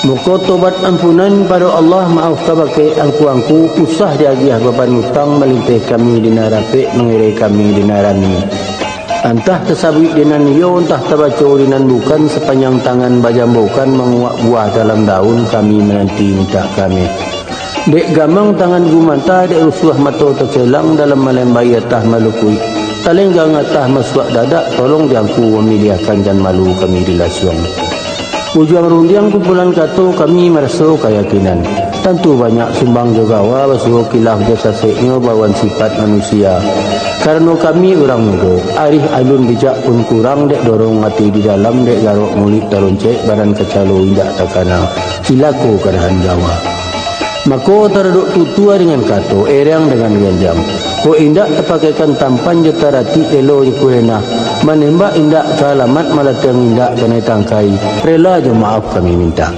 Muka tobat ampunan pada Allah, maaf kabake angku usah diagih beban hutang melintih kami dina rapik mengirai kami dina rami. Entah tersabik dinan yo, entah terbaca dinan bukan, sepanjang tangan bajambukan menguak buah dalam daun, kami menanti minta kami. Dek gamang tangan gumanta, dek rusuh mata tercelang dalam melembai atah malukui. Talenggang atah masuak dadak, tolong diangku memiliahkan jan malu kami dilasuang. Ujung rundiang kumpulan kato kami merasa keyakinan. Tentu banyak sumbang jogawa basuh kilah jasa seknya bawan sifat manusia. Karena kami orang muda, arih alun bijak pun kurang, dek dorong mati di dalam, dek garuk mulik taruncek badan kecalo indak takana. Cilaku kadahan Jawa. Maka teraduk tutua dengan kato, erang dengan ganjam. Ko indak terpakaikan tampan jetarati elo jekurenah. Menembak indak ke alamat malatang indak kena tangkai. Rela je maaf kami minta.